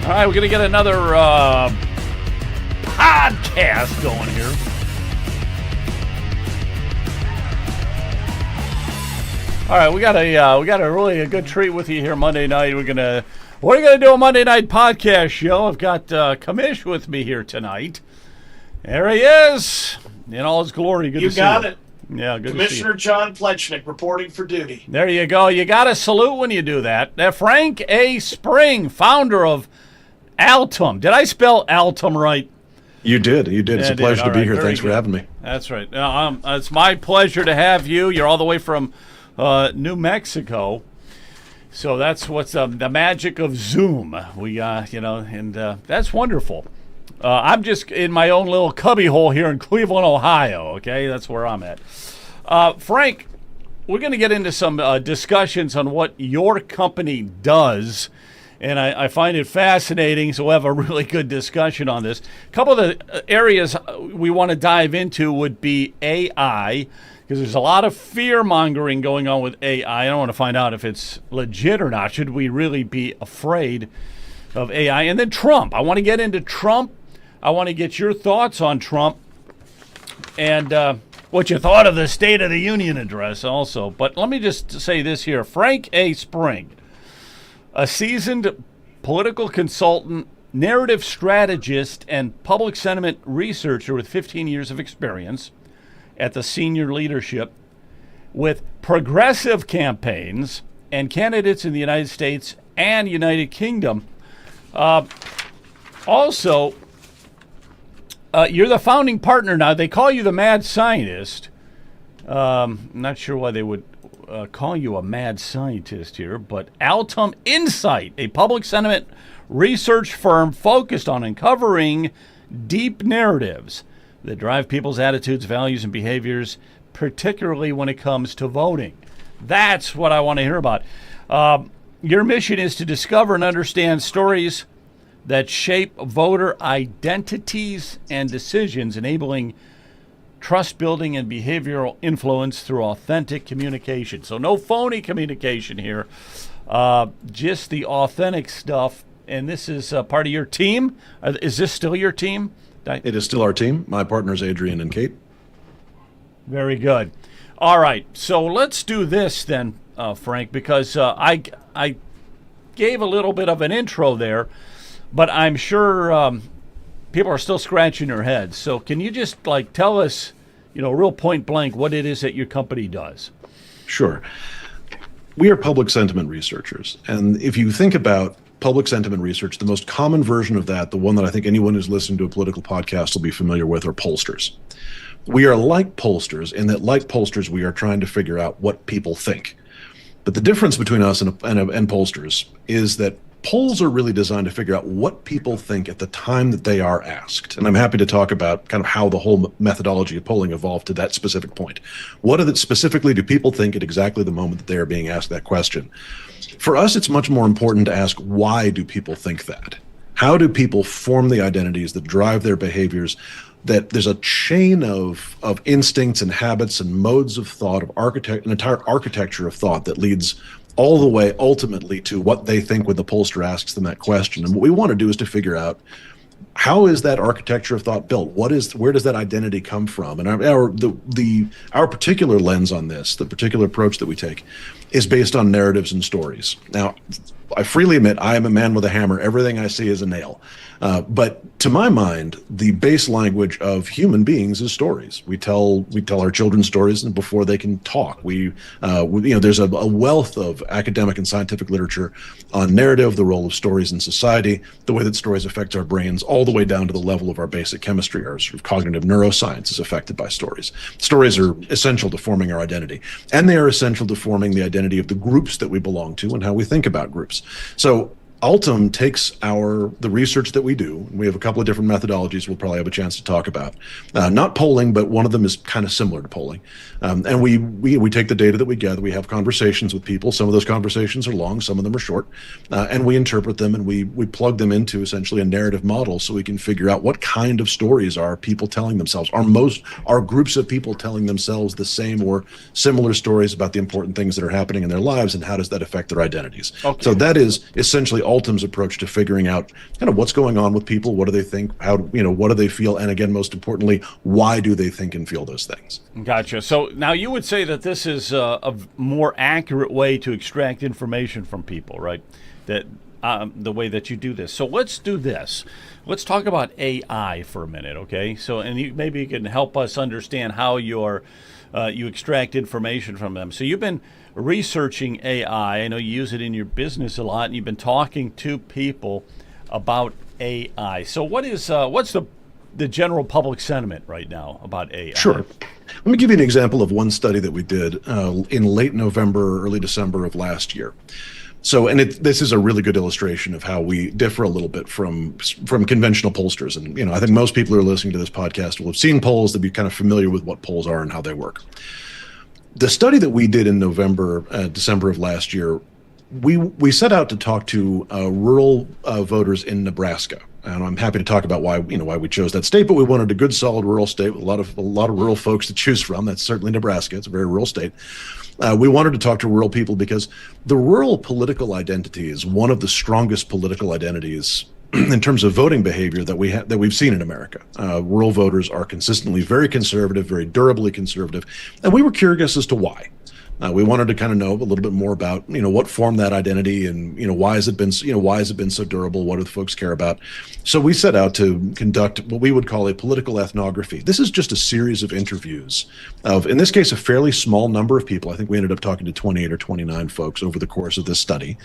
All right, we're going to get another podcast going here. All right, we got a really good treat with you here Monday night. We're gonna do a Monday night podcast show. I've got Commish with me here tonight. There he is in all his glory. Good to see you. You got it. Yeah, good Commissioner to see you. John Plechnik reporting for duty. There you go. You got to salute when you do that. Frank A. Spring, founder of Altum. Did I spell Altum right? You did. It's a pleasure to be here. Thanks for having me. That's right. It's my pleasure to have you. You're all the way from New Mexico. So that's what's the magic of Zoom. We and that's wonderful. I'm just in my own little cubbyhole here in Cleveland, Ohio. Okay, that's where I'm at. Frank, we're going to get into some discussions on what your company does, and I find it fascinating. So we'll have a really good discussion on this. A couple of the areas we want to dive into would be AI. Because there's a lot of fear-mongering going on with AI. I don't want to find out if it's legit or not. Should we really be afraid of AI? And then Trump. I want to get into Trump. I want to get your thoughts on Trump and what you thought of the State of the Union address also. But let me just say this here. Frank A. Spring, a seasoned political consultant, narrative strategist, and public sentiment researcher with 15 years of experience at the senior leadership with progressive campaigns and candidates in the United States and United Kingdom. Also, you're the founding partner now. They call you the mad scientist. I'm not sure why they would call you a mad scientist here, but Altum Insight, a public sentiment research firm focused on uncovering deep narratives that drive people's attitudes, values, and behaviors, particularly when it comes to voting. That's what I want to hear about. Your mission is to discover and understand stories that shape voter identities and decisions, enabling trust building and behavioral influence through authentic communication. So no phony communication here, just the authentic stuff. And this is part of your team. Is this still your team? It is still our team. My partners, Adrian and Kate. Very good. All right. So let's do this then, Frank, because I gave a little bit of an intro there, but I'm sure people are still scratching their heads. So can you just tell us, real point blank, what it is that your company does? Sure. We are public sentiment researchers. And if you think about public sentiment research, the most common version of that, the one that I think anyone who's listening to a political podcast will be familiar with, are pollsters. We are like pollsters in that, like pollsters, we are trying to figure out what people think. But the difference between us and pollsters is that polls are really designed to figure out what people think at the time that they are asked. And I'm happy to talk about kind of how the whole methodology of polling evolved to that specific point. What specifically do people think at exactly the moment that they are being asked that question? For us, it's much more important to ask, why do people think that? How do people form the identities that drive their behaviors? That there's a chain of instincts and habits and modes of thought, an entire architecture of thought that leads all the way ultimately to what they think when the pollster asks them that question. And what we want to do is to figure out, how is that architecture of thought built? Where does that identity come from? And our particular lens on this, the particular approach that we take, is based on narratives and stories. Now, I freely admit I am a man with a hammer. Everything I see is a nail. But to my mind, the base language of human beings is stories. We tell our children stories before they can talk. There's a wealth of academic and scientific literature on narrative, the role of stories in society, the way that stories affect our brains, all the way down to the level of our basic chemistry. Our sort of cognitive neuroscience is affected by stories. Stories are essential to forming our identity, and they are essential to forming the identity of the groups that we belong to and how we think about groups. So Altum takes the research that we do, and we have a couple of different methodologies we'll probably have a chance to talk about. Not polling, but one of them is kind of similar to polling. And we take the data that we gather, we have conversations with people. Some of those conversations are long, some of them are short, and we interpret them and we plug them into essentially a narrative model so we can figure out what kind of stories are people telling themselves. Are groups of people telling themselves the same or similar stories about the important things that are happening in their lives, and how does that affect their identities? Okay. So that is essentially Altum's approach to figuring out kind of what's going on with people, what do they think, what do they feel, and again, most importantly, why do they think and feel those things. Gotcha. So now you would say that this is a more accurate way to extract information from people, right? That the way that you do this. So let's do this. Let's talk about AI for a minute, okay? So, and maybe you can help us understand how you extract information from them. So you've been researching AI. I know you use it in your business a lot, and you've been talking to people about AI. So what's the general public sentiment right now about AI? Sure. Let me give you an example of one study that we did in late November, early December of last year. So, and this is a really good illustration of how we differ a little bit from conventional pollsters. And, I think most people who are listening to this podcast will have seen polls, they'll be kind of familiar with what polls are and how they work. The study that we did in December of last year, we set out to talk to rural voters in Nebraska. And I'm happy to talk about why we chose that state, but we wanted a good, solid rural state with a lot of rural folks to choose from. That's certainly Nebraska. It's a very rural state. We wanted to talk to rural people because the rural political identity is one of the strongest political identities in terms of voting behavior that we've seen in America. Rural voters are consistently very conservative, very durably conservative, and we were curious as to why. We wanted to kind of know a little bit more about, what formed that identity and, why has it been so durable? What do the folks care about? So we set out to conduct what we would call a political ethnography. This is just a series of interviews of, in this case, a fairly small number of people. I think we ended up talking to 28 or 29 folks over the course of this study.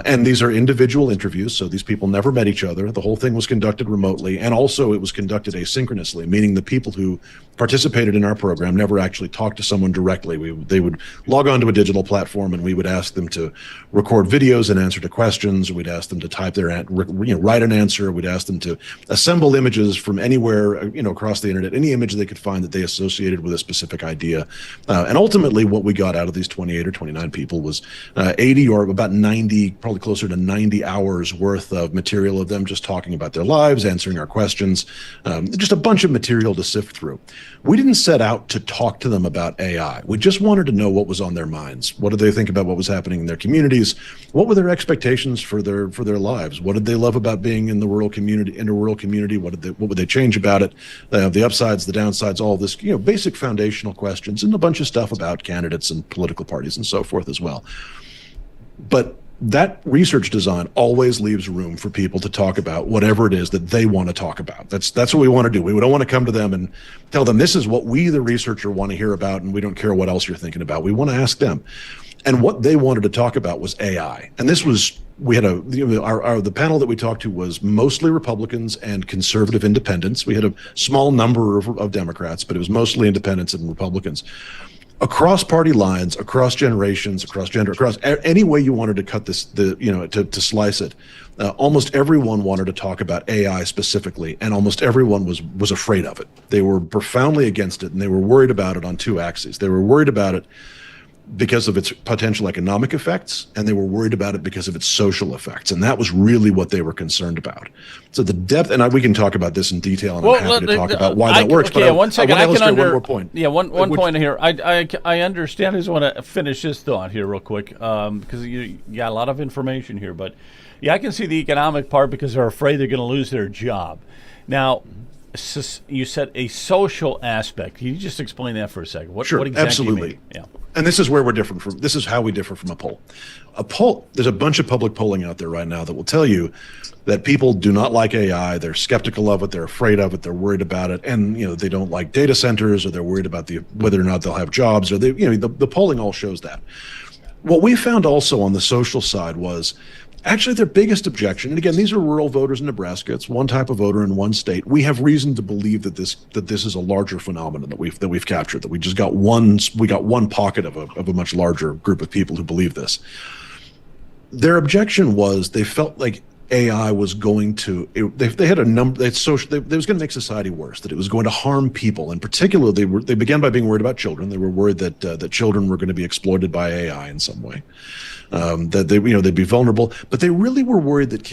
And these are individual interviews. So these people never met each other. The whole thing was conducted remotely. And also it was conducted asynchronously, meaning the people who participated in our program never actually talked to someone directly. They would log on to a digital platform, and we would ask them to record videos and answer to questions. We'd ask them to type write an answer. We'd ask them to assemble images from anywhere, across the internet, any image they could find that they associated with a specific idea. And ultimately, what we got out of these 28 or 29 people was 80 or about 90, probably closer to 90 hours worth of material of them just talking about their lives, answering our questions, just a bunch of material to sift through. We didn't set out to talk to them about AI. We just wanted to know what was on their minds. What did they think about what was happening in their communities? What were their expectations for their lives? What did they love about being in a rural community? What would they change about it? The upsides, the downsides, all this, basic foundational questions, and a bunch of stuff about candidates and political parties and so forth as well. But that research design always leaves room for people to talk about whatever it is that they want to talk about. That's what we want to do. We don't want to come to them and tell them this is what we, the researcher, want to hear about, and we don't care what else you're thinking about. We want to ask them. And what they wanted to talk about was AI. And this was, we had the panel that we talked to was mostly Republicans and conservative independents. We had a small number of Democrats, but it was mostly independents and Republicans. Across party lines, across generations, across gender, across any way you wanted to cut this, to slice it, almost everyone wanted to talk about AI specifically, and almost everyone was afraid of it. They were profoundly against it, and they were worried about it on two axes. They were worried about it because of its potential economic effects, and they were worried about it because of its social effects. And that was really what they were concerned about. So the depth, and we can talk about this in detail, and I'm happy to talk about why that works. Okay, but one second. I can one more point. Yeah, one point here. I understand. I just want to finish this thought here real quick, because you got a lot of information here. But yeah, I can see the economic part because they're afraid they're going to lose their job. Now, you said a social aspect. Can you just explain that for a second? What exactly absolutely. You mean? Yeah. And this is where this is how we differ from a poll. There's a bunch of public polling out there right now that will tell you that people do not like AI. They're skeptical of it. They're afraid of it. They're worried about it. And, they don't like data centers, or they're worried about whether or not they'll have jobs, or the polling all shows that. What we found also on the social side was actually their biggest objection, and again, these are rural voters in Nebraska. It's one type of voter in one state. We have reason to believe that this is a larger phenomenon that we've captured. That we got one pocket of a much larger group of people who believe this. Their objection was they felt like AI was going to. They had a number. It was going to make society worse. That it was going to harm people. In particular, they began by being worried about children. They were worried that children were going to be exploited by AI in some way. That they'd be vulnerable, but they really were worried that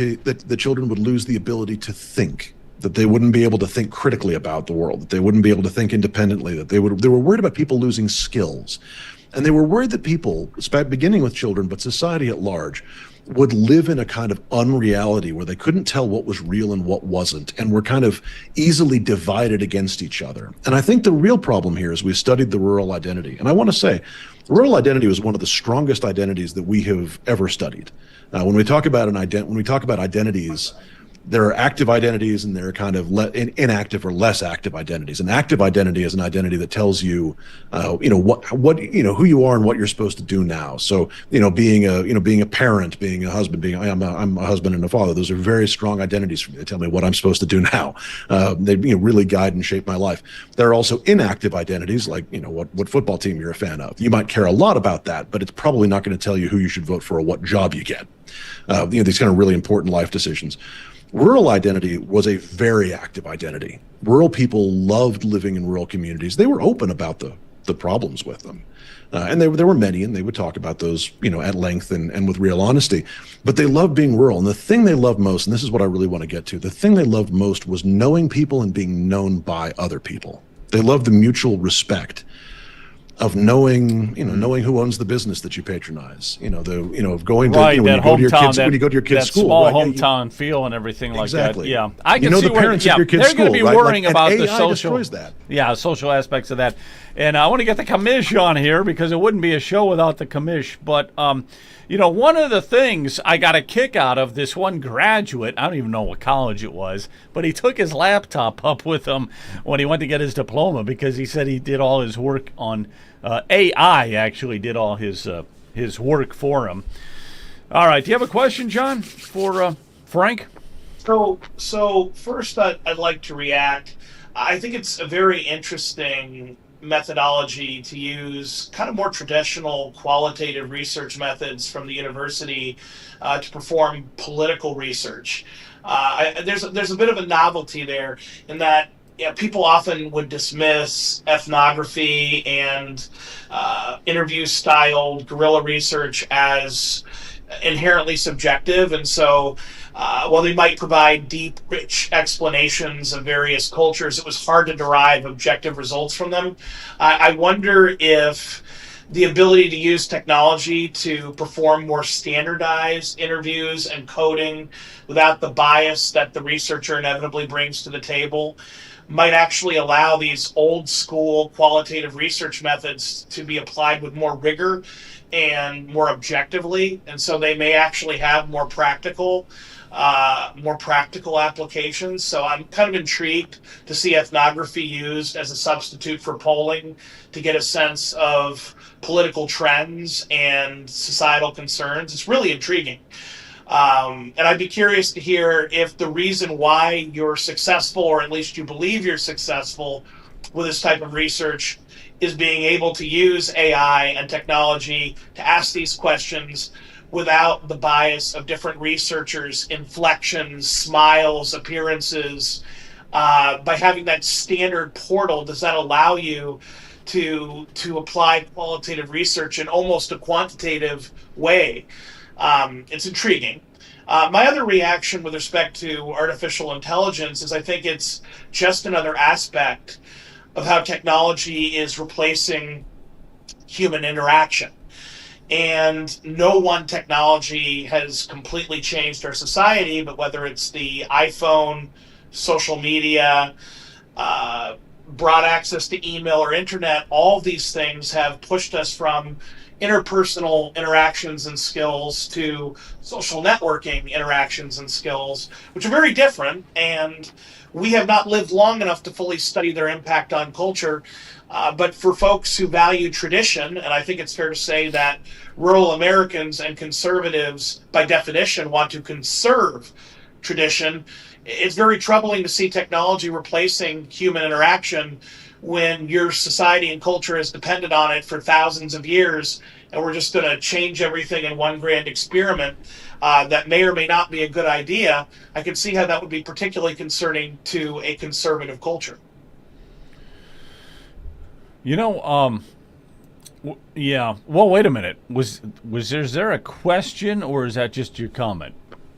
the children would lose the ability to think, that they wouldn't be able to think critically about the world, that they wouldn't be able to think independently, that they were worried about people losing skills. And they were worried that people, beginning with children, but society at large, would live in a kind of unreality where they couldn't tell what was real and what wasn't, and were kind of easily divided against each other. And I think the real problem here is we studied the rural identity. And I want to say, rural identity was one of the strongest identities that we have ever studied. When we talk about identities, there are active identities and there are kind of inactive or less active identities. An active identity is an identity that tells you, who you are and what you're supposed to do now. So, being a parent, being a husband, I'm a husband and a father. Those are very strong identities for me. They tell me what I'm supposed to do now. They really guide and shape my life. There are also inactive identities, like what football team you're a fan of. You might care a lot about that, but it's probably not going to tell you who you should vote for or what job you get. These kind of really important life decisions. Rural identity was a very active identity. Rural people loved living in rural communities. They were open about the problems with them. And there were many, and they would talk about those, at length and with real honesty. But they loved being rural. And the thing they loved most, and this is what I really want to get to, the thing they loved most was knowing people and being known by other people. They loved the mutual respect of knowing who owns the business that you patronize, of going to, right, when you go to your kids, that, when you go to your kids' that school, small right? hometown feel and everything like exactly. that. Yeah, I can see the parents at your kids' they're school, going to be right? worrying about the AI social, destroys that. Yeah, social aspects of that. And I want to get the commish on here because it wouldn't be a show without the commish. But one of the things I got a kick out of, this one graduate, I don't even know what college it was, but he took his laptop up with him when he went to get his diploma because he said he did all his work on AI. Actually did all his work for him. All right, do you have a question, John, for Frank? So first, I'd like to react. I think it's a very interesting methodology to use kind of more traditional qualitative research methods from the university to perform political research. There's a bit of a novelty there in that people often would dismiss ethnography and interview-styled guerrilla research as inherently subjective, and so while they might provide deep, rich explanations of various cultures, it was hard to derive objective results from them. I wonder if the ability to use technology to perform more standardized interviews and coding without the bias that the researcher inevitably brings to the table might actually allow these old school qualitative research methods to be applied with more rigor and more objectively, and so they may actually have more practical applications. So I'm kind of intrigued to see ethnography used as a substitute for polling to get a sense of political trends and societal concerns. It's really intriguing. And I'd be curious to hear if the reason why you're successful, or at least you believe you're successful with this type of research, is being able to use AI and technology to ask these questions without the bias of different researchers' inflections, smiles, appearances. By having that standard portal, does that allow you to apply qualitative research in almost a quantitative way? It's intriguing. My other reaction with respect to artificial intelligence is I think it's just another aspect of how technology is replacing human interaction. And no one technology has completely changed our society, but whether it's the iPhone, social media, broad access to email or internet, all of these things have pushed us from interpersonal interactions and skills to social networking interactions and skills, which are very different, and we have not lived long enough to fully study their impact on culture. But for folks who value tradition, and I think it's fair to say that rural Americans and conservatives, by definition, want to conserve tradition, it's very troubling to see technology replacing human interaction when your society and culture has depended on it for thousands of years, and we're just going to change everything in one grand experiment that may or may not be a good idea. I can see how that would be particularly concerning to a conservative culture. Yeah. Well, wait a minute. Was there a question, or is that just your comment?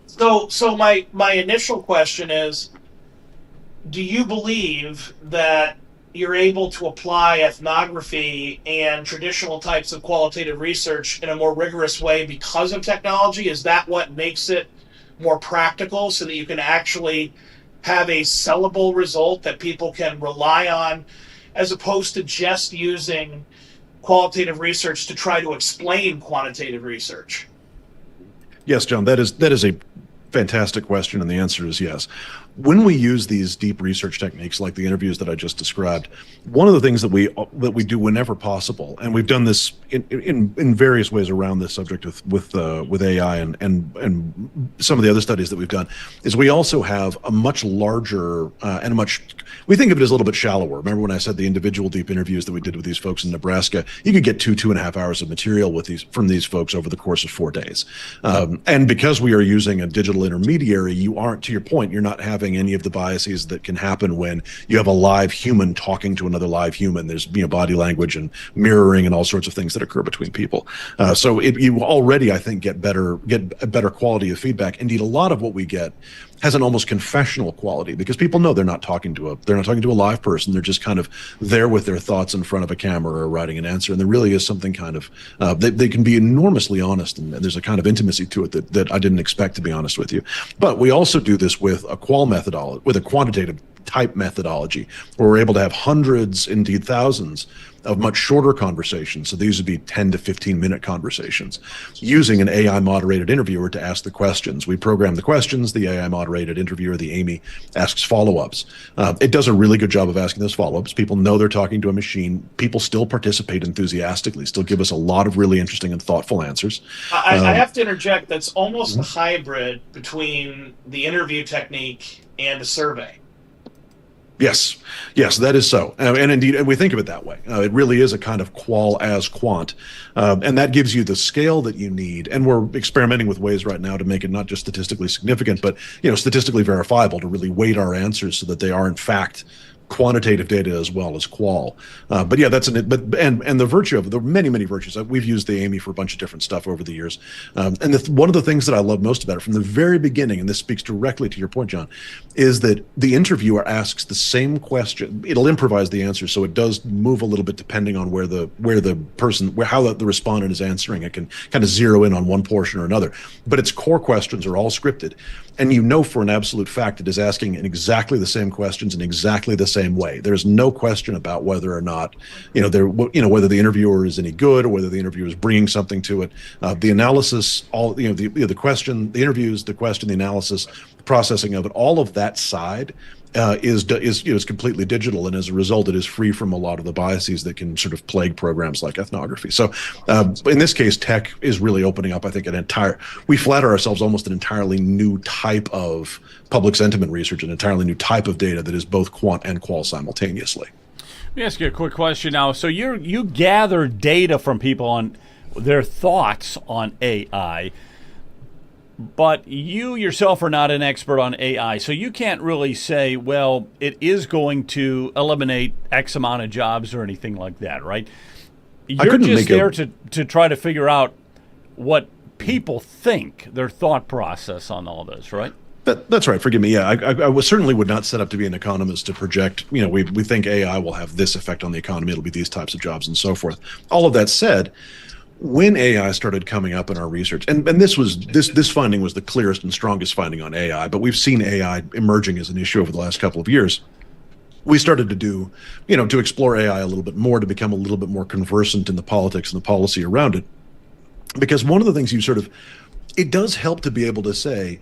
So my initial question is, do you believe that you're able to apply ethnography and traditional types of qualitative research in a more rigorous way because of technology? Is that what makes it more practical, so that you can actually have a sellable result that people can rely on, as opposed to just using qualitative research to try to explain quantitative research? Yes, John, that is a fantastic question, and the answer is yes. When we use these deep research techniques like the interviews that I just described, one of the things that we do whenever possible, and we've done this in various ways around this subject with AI and some of the other studies that we've done, is we also have a much larger and we think of it as a little bit shallower. Remember when I said the individual deep interviews that we did with these folks in Nebraska? You could get 2.5 hours of material from these folks over the course of 4 days. And because we are using a digital intermediary, you aren't, to your point, you're not having any of the biases that can happen when you have a live human talking to another live human. There's body language and mirroring and all sorts of things that occur between people. So you already, I think, get a better quality of feedback. Indeed, a lot of what we get has an almost confessional quality, because people know they're not talking to a live person. They're just kind of there with their thoughts in front of a camera or writing an answer. And there really is something kind of they can be enormously honest, and there's a kind of intimacy to it that I didn't expect, to be honest with you. But we also do this with a quantitative type methodology, where we're able to have hundreds, indeed thousands, of much shorter conversations. So these would be 10 to 15 minute conversations, using an AI moderated interviewer to ask the questions. We program the questions, the AI moderated interviewer, the Amy, asks follow-ups. It does a really good job of asking those follow-ups. People know they're talking to a machine. People still participate enthusiastically, still give us a lot of really interesting and thoughtful answers. I have to interject, that's almost a hybrid between the interview technique and a survey. Yes, that is so. And indeed, we think of it that way. It really is a kind of qual as quant. And that gives you the scale that you need. And we're experimenting with ways right now to make it not just statistically significant, but statistically verifiable, to really weight our answers so that they are in fact quantitative data as well as qual. But yeah, and the virtue of the many virtues. We've used the Amy for a bunch of different stuff over the years. And one of the things that I love most about it from the very beginning, and this speaks directly to your point, John, is that the interviewer asks the same question. It'll improvise the answer, so it does move a little bit depending on how the respondent is answering. It can kind of zero in on one portion or another. But its core questions are all scripted. And for an absolute fact it is asking in exactly the same questions in exactly the same way. There's no question about whether or not, whether the interviewer is any good or whether the interviewer is bringing something to it. The analysis, the question, the interviews, the question, the analysis, the processing of it, all of that side is completely digital, and as a result, it is free from a lot of the biases that can sort of plague programs like ethnography. So, in this case, tech is really opening up, I think, we flatter ourselves almost an entirely new type of public sentiment research, an entirely new type of data that is both quant and qual simultaneously. Let me ask you a quick question now. So you gather data from people on their thoughts on AI. But you yourself are not an expert on AI, so you can't really say, well, it is going to eliminate X amount of jobs or anything like that, right? You're just there to try to figure out what people think, their thought process on all this, right? That's right. Forgive me. Yeah, I certainly would not set up to be an economist to project, we think AI will have this effect on the economy. It'll be these types of jobs and so forth. All of that said, when AI started coming up in our research, and this finding was the clearest and strongest finding on AI, but we've seen AI emerging as an issue over the last couple of years. We started to to explore AI a little bit more, to become a little bit more conversant in the politics and the policy around it. Because one of the things it does help to be able to say,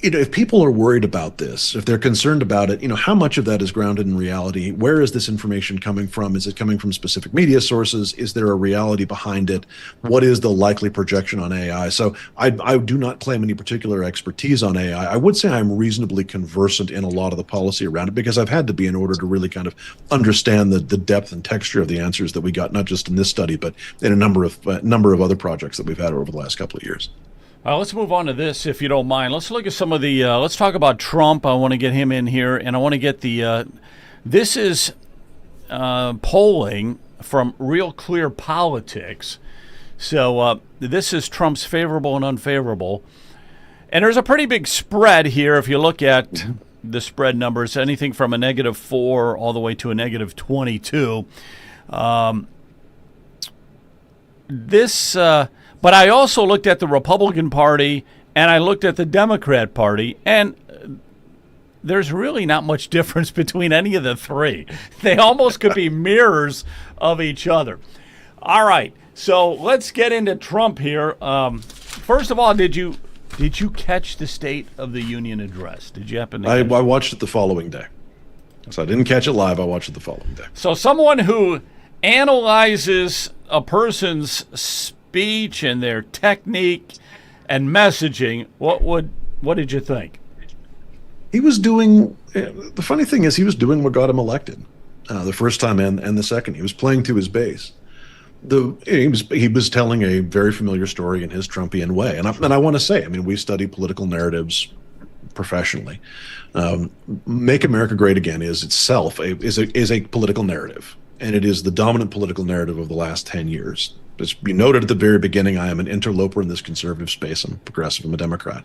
if people are worried about this, if they're concerned about it, how much of that is grounded in reality? Where is this information coming from? Is it coming from specific media sources? Is there a reality behind it? What is the likely projection on AI? So I do not claim any particular expertise on AI. I would say I'm reasonably conversant in a lot of the policy around it, because I've had to be in order to really kind of understand the depth and texture of the answers that we got, not just in this study, but in a number of other projects that we've had over the last couple of years. Let's move on to this, if you don't mind. Let's look at some of the, let's talk about Trump. I want to get him in here, and I want to get this is polling from Real Clear Politics. So this is Trump's favorable and unfavorable. And there's a pretty big spread here if you look at the spread numbers, anything from a -4 all the way to a -22. But I also looked at the Republican Party and I looked at the Democrat Party, and there's really not much difference between any of the three. They almost could be mirrors of each other. All right, so let's get into Trump here. First of all, did you catch the State of the Union address? Did you happen to? I watched it the following day, so I didn't catch it live. I watched it the following day. So someone who analyzes a person's speech and their technique and messaging, what did you think? He was doing. The funny thing is, he was doing what got him elected, the first time and the second. He was playing to his base. He was telling a very familiar story in his Trumpian way, and I want to say, I mean, we study political narratives professionally. Make America Great Again is itself is a political narrative, and it is the dominant political narrative of the last 10 years. As you noted at the very beginning, I am an interloper in this conservative space. I'm progressive. I'm a Democrat.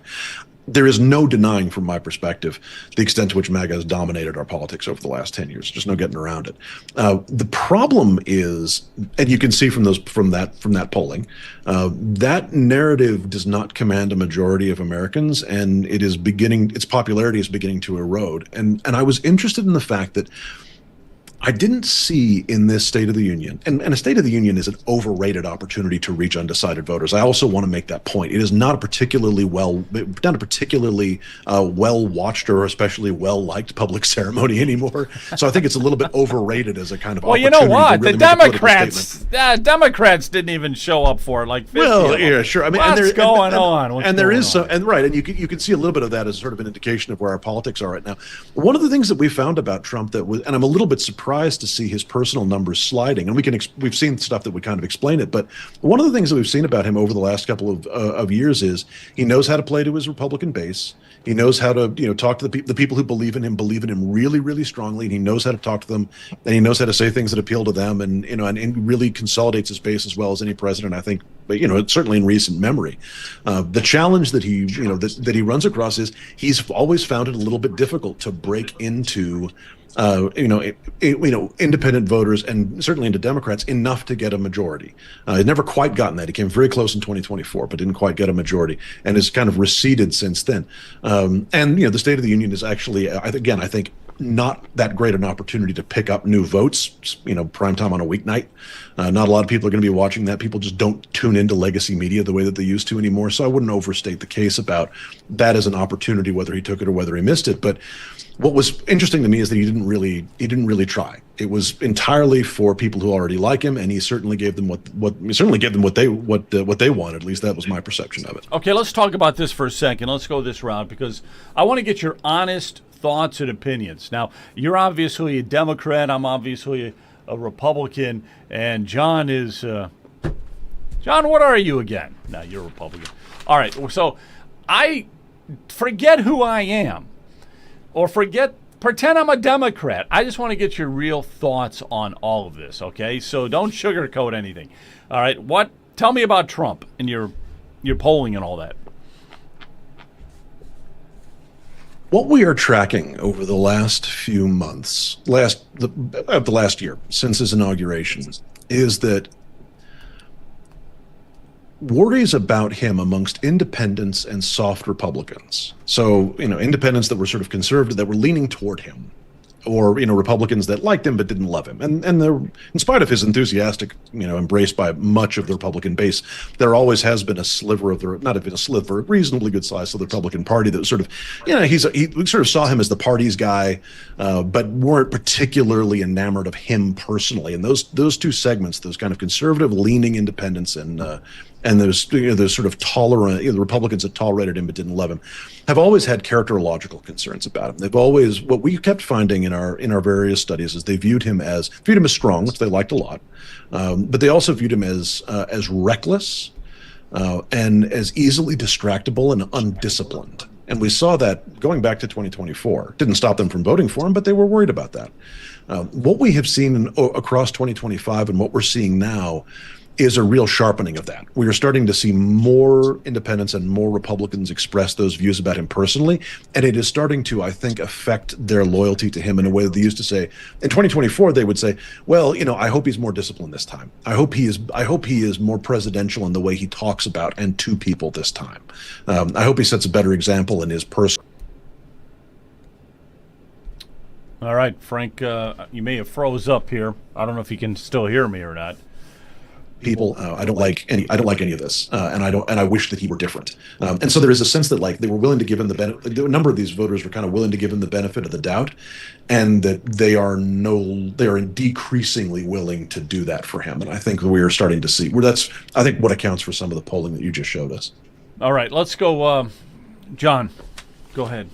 There is no denying, from my perspective, the extent to which MAGA has dominated our politics over the last 10 years. There's no getting around it. The problem is, and you can see from that polling, that narrative does not command a majority of Americans, and its popularity is beginning to erode. And I was interested in the fact that I didn't see in this State of the Union, and a State of the Union is an overrated opportunity to reach undecided voters. I also want to make that point. It is not a particularly well watched or especially well liked public ceremony anymore. So I think it's a little bit overrated as a kind of. Well, you know what? The Democrats didn't even show up for it. Like 50 well, yeah, sure. I mean, what's going on? And there is some, and right, and you can see a little bit of that as sort of an indication of where our politics are right now. One of the things that we found about Trump that was, and I'm a little bit surprised to see his personal numbers sliding, and we've seen stuff that would kind of explain it. But one of the things that we've seen about him over the last couple of years is he knows how to play to his Republican base. He knows how to talk to the people who believe in him really, really strongly, and he knows how to talk to them, and he knows how to say things that appeal to them, and and really consolidates his base as well as any president, I think. But certainly in recent memory, the challenge that he that he runs across is he's always found it a little bit difficult to break into independent voters and certainly into Democrats enough to get a majority. He's never quite gotten that. He came very close in 2024, but didn't quite get a majority, and has kind of receded since then. And the State of the Union is actually, I think, not that great an opportunity to pick up new votes, prime time on a weeknight. Not a lot of people are going to be watching that. People just don't tune into legacy media the way that they used to anymore. So I wouldn't overstate the case about that as an opportunity, whether he took it or whether he missed it. But what was interesting to me is that he didn't really try. It was entirely for people who already like him, and he certainly gave them what they wanted. At least that was my perception of it. Okay, let's talk about this for a second. Let's go this route because I want to get your honest thoughts and opinions. Now, you're obviously a Democrat. I'm obviously a Republican, and John is John. What are you again? No, you're a Republican. All right. So I forget who I am, or pretend I'm a Democrat. I just want to get your real thoughts on all of this. Okay, so don't sugarcoat anything. All right. Tell me about Trump and your polling and all that. What we are tracking over the last few months, the last year since his inauguration, is that worries about him amongst independents and soft Republicans. So, independents that were sort of conservative, that were leaning toward him, or Republicans that liked him but didn't love him. And in spite of his enthusiastic, embrace by much of the Republican base, there always has been a sliver of a reasonably good size of the Republican Party that was sort of, we sort of saw him as the party's guy, but weren't particularly enamored of him personally. And those two segments, those kind of conservative leaning independents and those sort of tolerant, the Republicans that tolerated him but didn't love him, have always had characterological concerns about him. They've always, what we kept finding in our various studies, is they viewed him as strong, which they liked a lot, but they also viewed him as reckless and as easily distractible and undisciplined. And we saw that going back to 2024. Didn't stop them from voting for him, but they were worried about that. What we have seen across 2025 and what we're seeing now is a real sharpening of that. We are starting to see more independents and more Republicans express those views about him personally, and it is starting to, I think, affect their loyalty to him in a way that they used to say in 2024. They would say, "Well, I hope he's more disciplined this time. I hope he is more presidential in the way he talks about and to people this time. I hope he sets a better example in his person." All right, Frank, you may have froze up here. I don't know if you can still hear me or not. People, I don't like any of this, and I wish that he were different. And so there is a sense that like they were willing to give him the benefit. A number of these voters were kind of willing to give him the benefit of the doubt, and that they are decreasingly willing to do that for him. And I think we are starting to see that's I think what accounts for some of the polling that you just showed us. All right, let's go, John. Go ahead.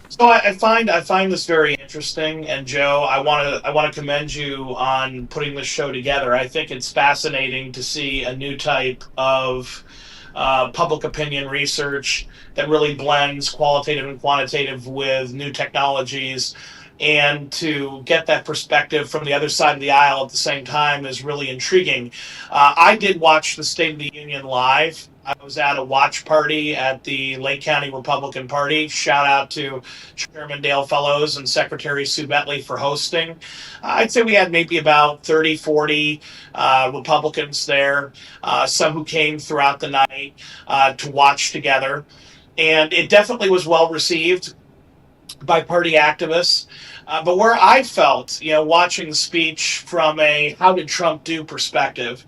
So I find this very interesting, and Joe, I want to commend you on putting this show together. I think it's fascinating to see a new type of public opinion research that really blends qualitative and quantitative with new technologies, and to get that perspective from the other side of the aisle at the same time is really intriguing. I did watch the State of the Union live. I was at a watch party at the Lake County Republican Party. Shout out to Chairman Dale Fellows and Secretary Sue Bentley for hosting. I'd say we had maybe about 30, 40 Republicans there, some who came throughout the night to watch together. And it definitely was well received by party activists. But where I felt, watching the speech from a how did Trump do perspective,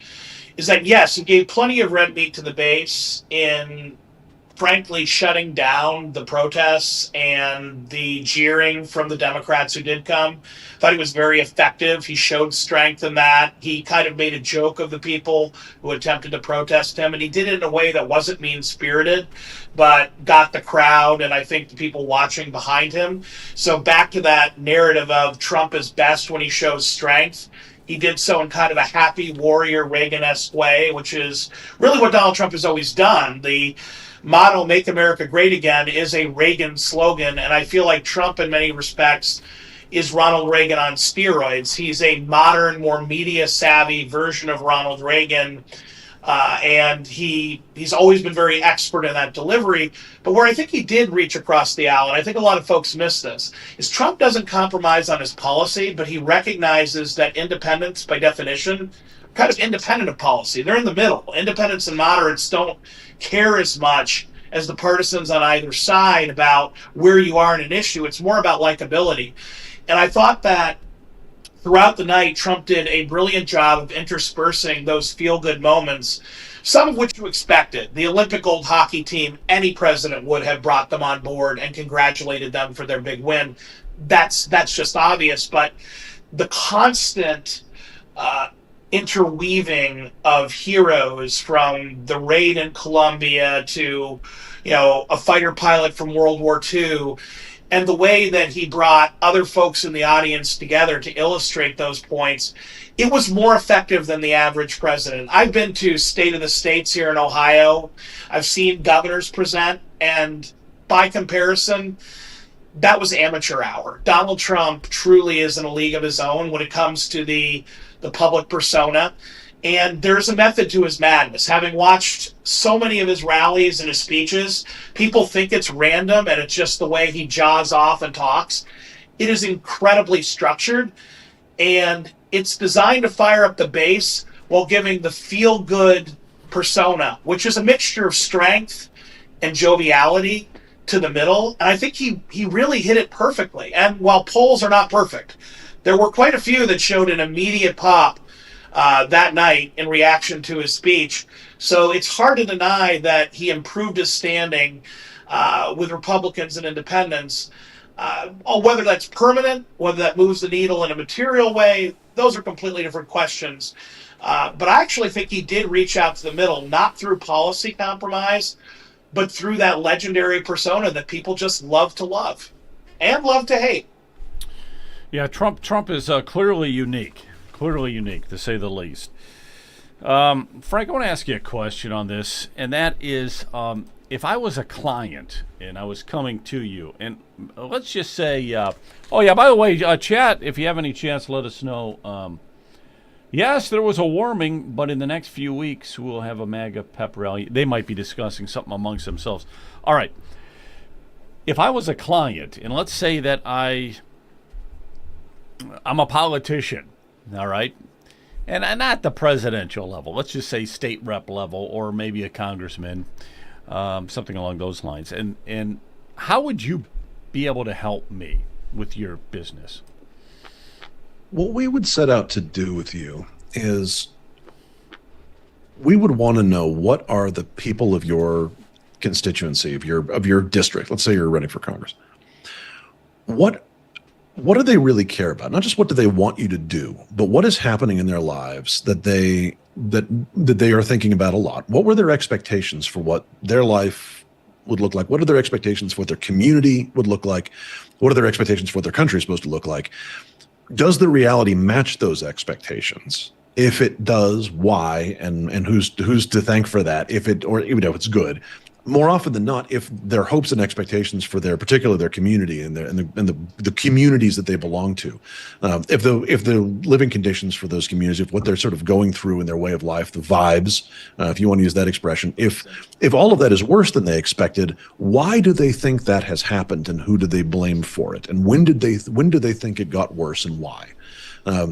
is that, yes, it gave plenty of red meat to the base in, frankly, shutting down the protests and the jeering from the Democrats who did come. Thought he was very effective. He showed strength in that. He kind of made a joke of the people who attempted to protest him, and he did it in a way that wasn't mean-spirited, but got the crowd and I think the people watching behind him. So back to that narrative of Trump is best when he shows strength. He did so in kind of a happy warrior Reagan-esque way, which is really what Donald Trump has always done. The motto, "Make America Great Again," is a Reagan slogan, and I feel like Trump in many respects is Ronald Reagan on steroids. He's a modern, more media-savvy version of Ronald Reagan, and he's always been very expert in that delivery. But where I think he did reach across the aisle, and I think a lot of folks miss this, is Trump doesn't compromise on his policy, but he recognizes that independents, by definition, are kind of independent of policy. They're in the middle. Independents and moderates don't care as much as the partisans on either side about where you are in an issue. It's more about likability. And I thought that throughout the night, Trump did a brilliant job of interspersing those feel-good moments, some of which you expected. The Olympic gold hockey team, any president would have brought them on board and congratulated them for their big win. That's just obvious, but the constant interweaving of heroes, from the raid in Colombia to, a fighter pilot from World War II, and the way that he brought other folks in the audience together to illustrate those points, it was more effective than the average president. I've been to State of the States here in Ohio. I've seen governors present, and by comparison, that was amateur hour. Donald Trump truly is in a league of his own when it comes to the public persona. And there's a method to his madness. Having watched so many of his rallies and his speeches, people think it's random and it's just the way he jaws off and talks. It is incredibly structured, and it's designed to fire up the base while giving the feel-good persona, which is a mixture of strength and joviality, to the middle. And I think he really hit it perfectly. And while polls are not perfect, there were quite a few that showed an immediate pop that night in reaction to his speech. So it's hard to deny that he improved his standing with Republicans and independents. Whether that's permanent, whether that moves the needle in a material way, those are completely different questions. But I actually think he did reach out to the middle, not through policy compromise, but through that legendary persona that people just love to love and love to hate. Yeah, Trump is clearly unique, to say the least. Frank, I want to ask you a question on this, and that is, if I was a client and I was coming to you, and let's just say, by the way, chat, if you have any chance, let us know Yes, there was a warming, but in the next few weeks we'll have a MAGA pep rally. They might be discussing something amongst themselves. All right. If I was a client, and let's say that I'm a politician, all right, and not the presidential level, let's just say state rep level or maybe a congressman, something along those lines. And how would you be able to help me with your business? What we would set out to do with you is we would want to know what are the people of your constituency, of your district. Let's say you're running for Congress. What do they really care about? Not just what do they want you to do, but what is happening in their lives that they are thinking about a lot. What were their expectations for what their life would look like? What are their expectations for what their community would look like? What are their expectations for what their country is supposed to look like? Does the reality match those expectations? If it does, why, and who's to thank for that? If it's good, more often than not, if their hopes and expectations for particularly their community and the communities that they belong to, if the living conditions for those communities, if what they're sort of going through in their way of life, the vibes, if you want to use that expression, if all of that is worse than they expected, why do they think that has happened, and who do they blame for it, and when do they think it got worse, and why?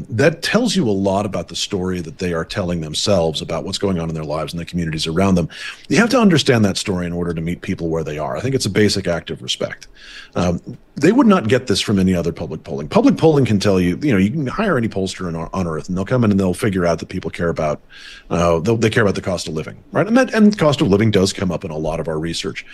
That tells you a lot about the story that they are telling themselves about what's going on in their lives and the communities around them. You have to understand that story in order to meet people where they are. I think it's a basic act of respect. They would not get this from any other public polling. Public polling can tell you, you can hire any pollster on earth, and they'll come in and they'll figure out that people care about, they care about the cost of living, right? And cost of living does come up in a lot of our research.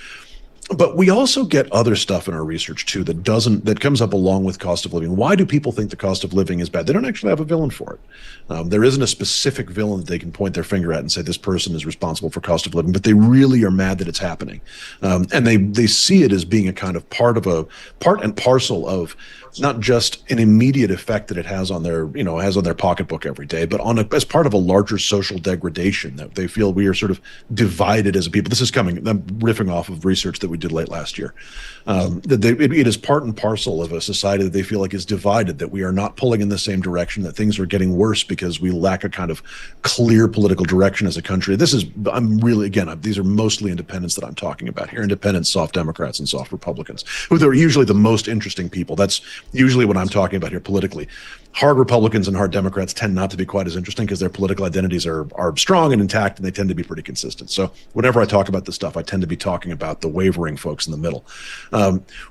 But we also get other stuff in our research too that comes up along with cost of living. Why do people think the cost of living is bad? They don't actually have a villain for it. There isn't a specific villain that they can point their finger at and say this person is responsible for cost of living, but they really are mad that it's happening. And they see it as being a kind of part and parcel of not just an immediate effect that it has on their pocketbook every day, but as part of a larger social degradation that they feel we are sort of divided as a people. This is I'm riffing off of research that we did late last year. It is part and parcel of a society that they feel like is divided, that we are not pulling in the same direction, that things are getting worse because we lack a kind of clear political direction as a country. These are mostly independents that I'm talking about here. Independents, soft Democrats, and soft Republicans, who are usually the most interesting people. That's usually what I'm talking about here politically. Hard Republicans and hard Democrats tend not to be quite as interesting because their political identities are strong and intact, and they tend to be pretty consistent. So whenever I talk about this stuff, I tend to be talking about the wavering folks in the middle.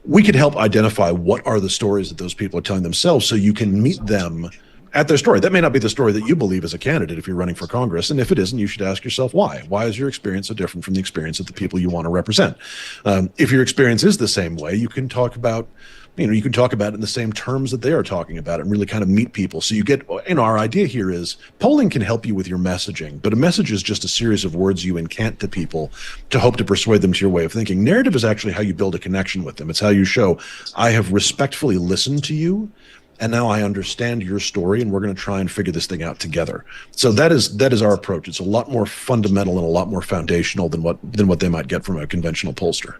We could help identify what are the stories that those people are telling themselves, so you can meet them at their story. That may not be the story that you believe as a candidate if you're running for Congress, and if it isn't, you should ask yourself why. Why is your experience so different from the experience of the people you want to represent? If your experience is the same way, you can talk about it in the same terms that they are talking about it and really kind of meet people. So you get, our idea here is polling can help you with your messaging, but a message is just a series of words you incant to people to hope to persuade them to your way of thinking. Narrative is actually how you build a connection with them. It's how you show, I have respectfully listened to you, and now I understand your story, and we're going to try and figure this thing out together. So that is our approach. It's a lot more fundamental and a lot more foundational than what they might get from a conventional pollster.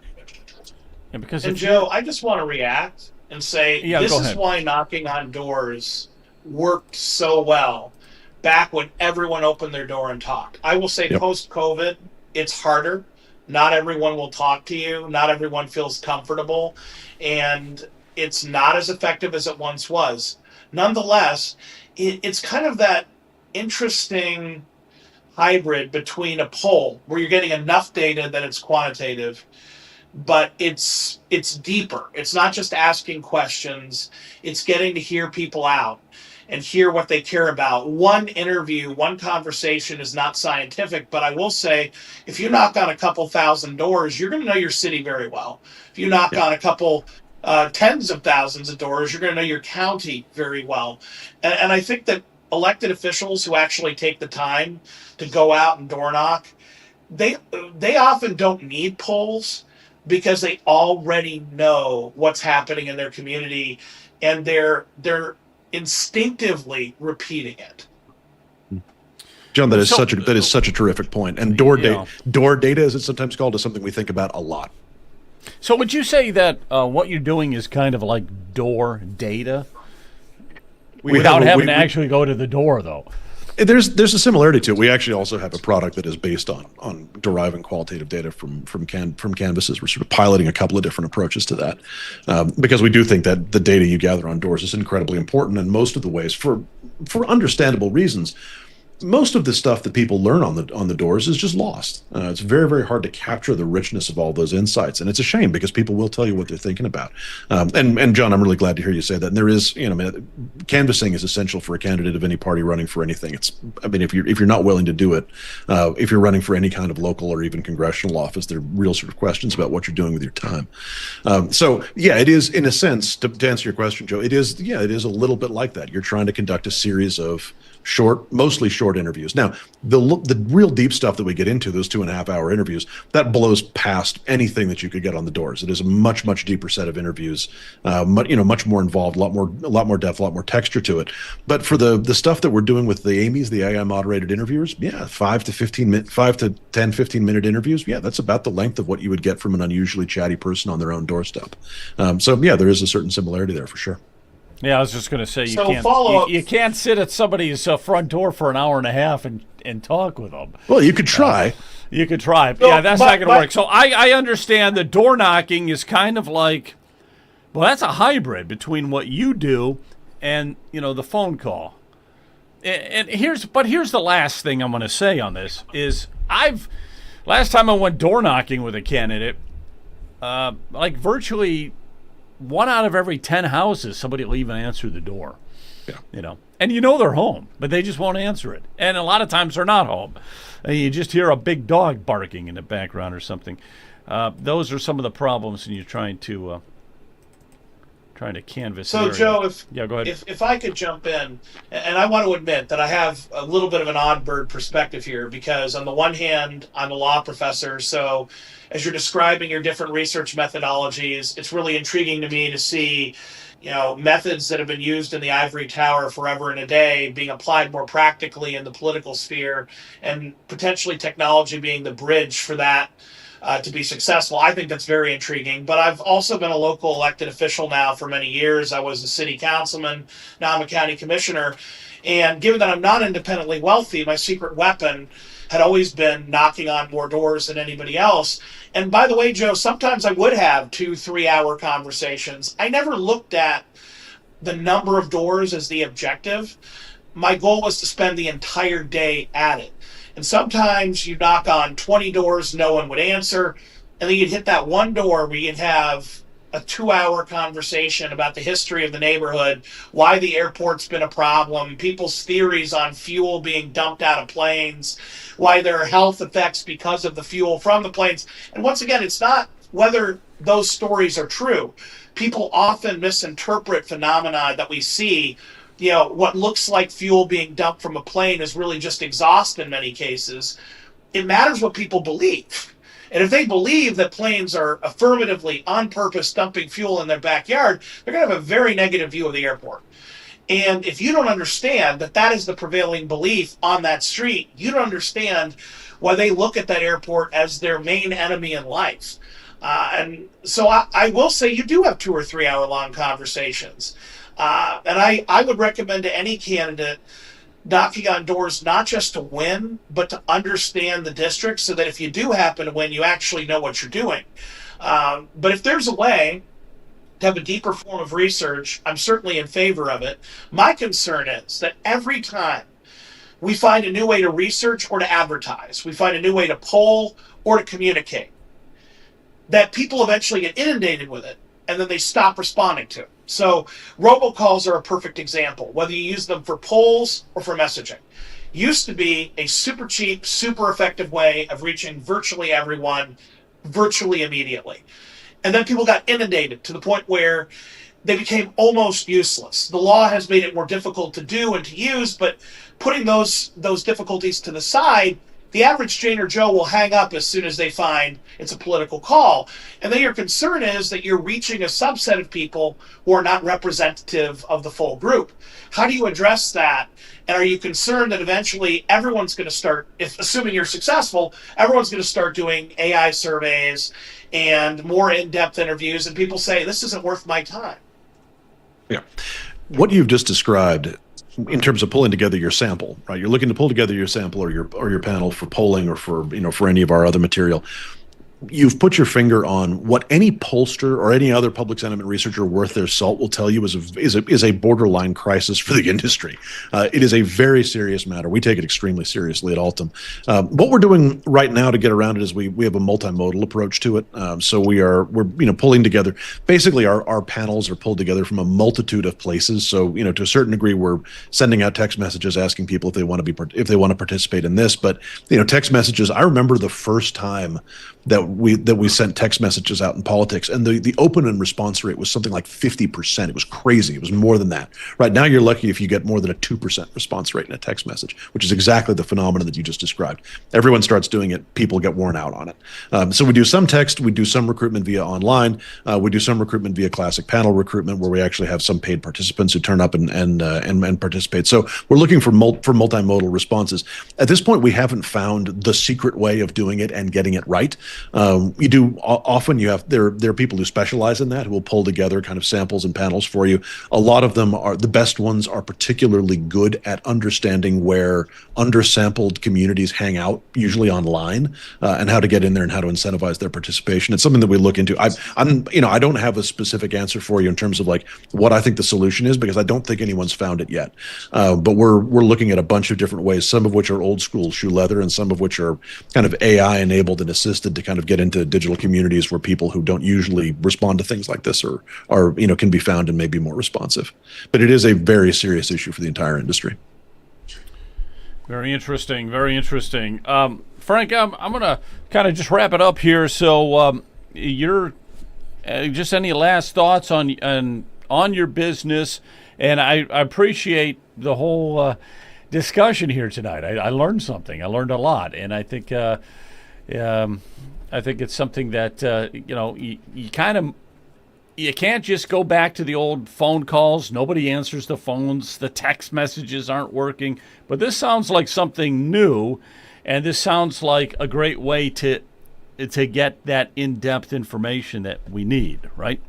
And Joe, I just want to react and say, this is why knocking on doors worked so well back when everyone opened their door and talked. I will say post-COVID, it's harder. Not everyone will talk to you. Not everyone feels comfortable. And it's not as effective as it once was. Nonetheless, it's kind of that interesting hybrid between a poll where you're getting enough data that it's quantitative, but it's deeper. It's not just asking questions. It's getting to hear people out and hear what they care about. One interview, one conversation is not scientific, but I will say, if you knock on a couple thousand doors, you're going to know your city very well. If you knock on a couple tens of thousands of doors, you're going to know your county very well. And I think that elected officials who actually take the time to go out and door knock, they often don't need polls, because they already know what's happening in their community, and they're instinctively repeating it. John, that is such a terrific point. And door data, as it's sometimes called, is something we think about a lot. So would you say that what you're doing is kind of like door data? Without having to actually go to the door, though? There's a similarity to it. We actually also have a product that is based on deriving qualitative data from canvases. We're sort of piloting a couple of different approaches to that, because we do think that the data you gather on doors is incredibly important, and most of the ways, for understandable reasons, most of the stuff that people learn on the doors is just lost. It's very, very hard to capture the richness of all those insights, and it's a shame because people will tell you what they're thinking about. And John, I'm really glad to hear you say that. And there is, canvassing is essential for a candidate of any party running for anything. If you're not willing to do it, if you're running for any kind of local or even congressional office, there are real sort of questions about what you're doing with your time. So yeah, it is, in a sense, to answer your question, Joe. It is a little bit like that. You're trying to conduct a series of mostly short interviews. Now, the real deep stuff that we get into, those 2.5-hour interviews, that blows past anything that you could get on the doors. It is a much, much deeper set of interviews, much more involved, a lot more depth, a lot more texture to it. But for the stuff that we're doing with the AMIs, the AI moderated interviewers, 5 to 10, 15-minute interviews, that's about the length of what you would get from an unusually chatty person on their own doorstep. So there is a certain similarity there for sure. Yeah, I was just going to say, you can't sit at somebody's front door for an hour and a half and talk with them. Well, you could try. You could try. Yeah, that's not going to work. So I understand the door knocking is kind of like, well, that's a hybrid between what you do and, the phone call. And here's the last thing I'm going to say on this is last time I went door knocking with a candidate, virtually 1 out of every 10 houses, somebody will even answer the door. Yeah. And they're home, but they just won't answer it. And a lot of times they're not home. And you just hear a big dog barking in the background or something. Those are some of the problems when you're trying to canvass. So, Joe, go ahead. If I could jump in, and I want to admit that I have a little bit of an odd bird perspective here, because on the one hand, I'm a law professor, so as you're describing your different research methodologies, it's really intriguing to me to see, methods that have been used in the ivory tower forever and a day being applied more practically in the political sphere, and potentially technology being the bridge for that to be successful. I think that's very intriguing. But I've also been a local elected official now for many years. I was a city councilman, now I'm a county commissioner. And given that I'm not independently wealthy, my secret weapon had always been knocking on more doors than anybody else. And by the way, Joe, sometimes I would have 2-3 hour conversations. I never looked at the number of doors as the objective. My goal was to spend the entire day at it. And sometimes you knock on 20 doors, no one would answer. And then you'd hit that one door where you'd have a 2-hour conversation about the history of the neighborhood, why the airport's been a problem, people's theories on fuel being dumped out of planes, why there are health effects because of the fuel from the planes. And once again, it's not whether those stories are true. People often misinterpret phenomena that we see. What looks like fuel being dumped from a plane is really just exhaust in many cases. It matters what people believe. And if they believe that planes are affirmatively, on purpose, dumping fuel in their backyard, they're going to have a very negative view of the airport. And if you don't understand that that is the prevailing belief on that street, you don't understand why they look at that airport as their main enemy in life. And so I will say you do have 2 or 3 hour long conversations. And I would recommend to any candidate knocking on doors not just to win, but to understand the district so that if you do happen to win, you actually know what you're doing. But if there's a way to have a deeper form of research, I'm certainly in favor of it. My concern is that every time we find a new way to research or to advertise, we find a new way to poll or to communicate, that people eventually get inundated with it and then they stop responding to it. So robocalls are a perfect example, whether you use them for polls or for messaging. Used to be a super cheap, super effective way of reaching virtually everyone virtually immediately. And then people got inundated to the point where they became almost useless. The law has made it more difficult to do and to use, but putting those difficulties to the side, the average Jane or Joe will hang up as soon as they find it's a political call. And then your concern is that you're reaching a subset of people who are not representative of the full group. How do you address that? And are you concerned that eventually everyone's going to start, assuming you're successful, everyone's going to start doing AI surveys and more in-depth interviews, and people say, this isn't worth my time? Yeah. What you've just described in terms of pulling together your sample, right? You're looking to pull together your sample or your panel for polling or for any of our other material. You've put your finger on what any pollster or any other public sentiment researcher worth their salt will tell you is a borderline crisis for the industry. It is a very serious matter. We take it extremely seriously at Altum. What we're doing right now to get around it is we have a multimodal approach to it. So we're pulling together. Basically, our panels are pulled together from a multitude of places. So to a certain degree, we're sending out text messages asking people if they want to participate in this. But text messages. I remember the first time that we sent text messages out in politics, and the open and response rate was something like 50%. It was crazy. It was more than that. Right now, you're lucky if you get more than a 2% response rate in a text message, which is exactly the phenomenon that you just described. Everyone starts doing it. People get worn out on it. So we do some text. We do some recruitment via online. We do some recruitment via classic panel recruitment, where we actually have some paid participants who turn up and participate. So we're looking for multimodal responses. At this point, we haven't found the secret way of doing it and getting it right. You do often. There are people who specialize in that, who will pull together kind of samples and panels for you. A lot of them the best ones are particularly good at understanding where undersampled communities hang out, usually online, and how to get in there and how to incentivize their participation. It's something that we look into. I don't have a specific answer for you in terms of like what I think the solution is, because I don't think anyone's found it yet. But we're looking at a bunch of different ways, some of which are old school shoe leather, and some of which are kind of AI enabled and assisted to kind of get into digital communities where people who don't usually respond to things like this are can be found and may be more responsive. But it is a very serious issue for the entire industry. Very interesting. Very interesting. Frank, I'm going to kind of just wrap it up here. So you're just any last thoughts on your business? And I appreciate the whole discussion here tonight. I learned something. I learned a lot, and I think it's something that you can't just go back to the old phone calls. Nobody answers the phones. The text messages aren't working. But this sounds like something new, and this sounds like a great way to get that in-depth information that we need, right?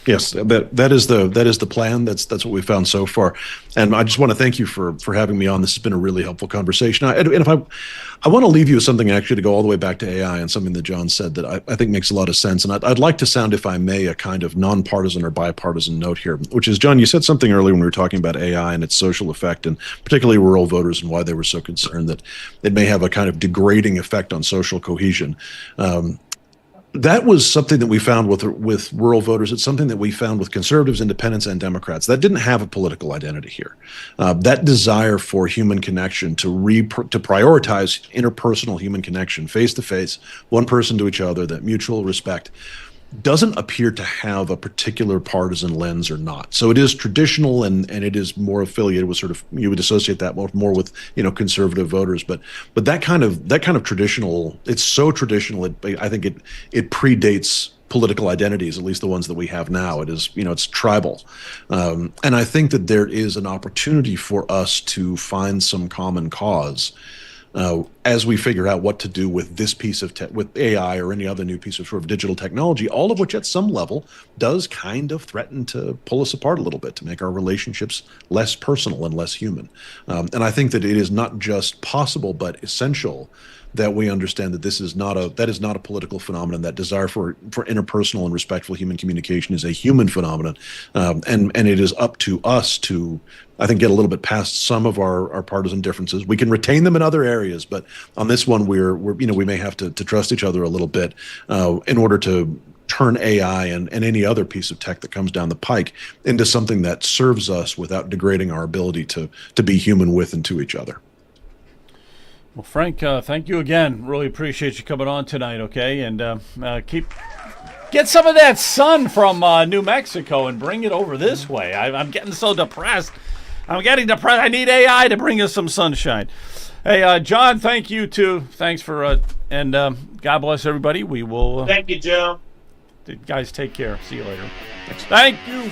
Yes, that is the plan. That's what we found so far, and I just want to thank you for having me on. This has been a really helpful conversation. And if I want to leave you with something actually to go all the way back to AI and something that John said that I think makes a lot of sense. And I'd like to sound, if I may, a kind of nonpartisan or bipartisan note here, which is, John, you said something earlier when we were talking about AI and its social effect, and particularly rural voters and why they were so concerned that it may have a kind of degrading effect on social cohesion. That was something that we found with rural voters. It's something that we found with conservatives, independents, and Democrats. That didn't have a political identity here. That desire for human connection, to prioritize interpersonal human connection, face to face, one person to each other, that mutual respect, doesn't appear to have a particular partisan lens or not. So it is traditional, and it is more affiliated with sort of, you would associate that more with conservative voters. But that kind of traditional, it's so traditional. I think it predates political identities, at least the ones that we have now. It is, it's tribal. And I think that there is an opportunity for us to find some common cause as we figure out what to do with this piece of with AI or any other new piece of sort of digital technology, all of which at some level does kind of threaten to pull us apart a little bit, to make our relationships less personal and less human. And I think that it is not just possible, but essential that we understand that that is not a political phenomenon. That desire for interpersonal and respectful human communication is a human phenomenon, and it is up to us to, I think, get a little bit past some of our partisan differences. We can retain them in other areas, but on this one, we may have to trust each other a little bit in order to turn AI and any other piece of tech that comes down the pike into something that serves us without degrading our ability to be human with and to each other. Well, Frank, thank you again. Really appreciate you coming on tonight, okay? And get some of that sun from New Mexico and bring it over this way. I'm getting so depressed. I need AI to bring us some sunshine. Hey, John, thank you, too. Thanks for, and God bless everybody. We will... Thank you, Joe. Guys, take care. See you later. Thanks. Thank you.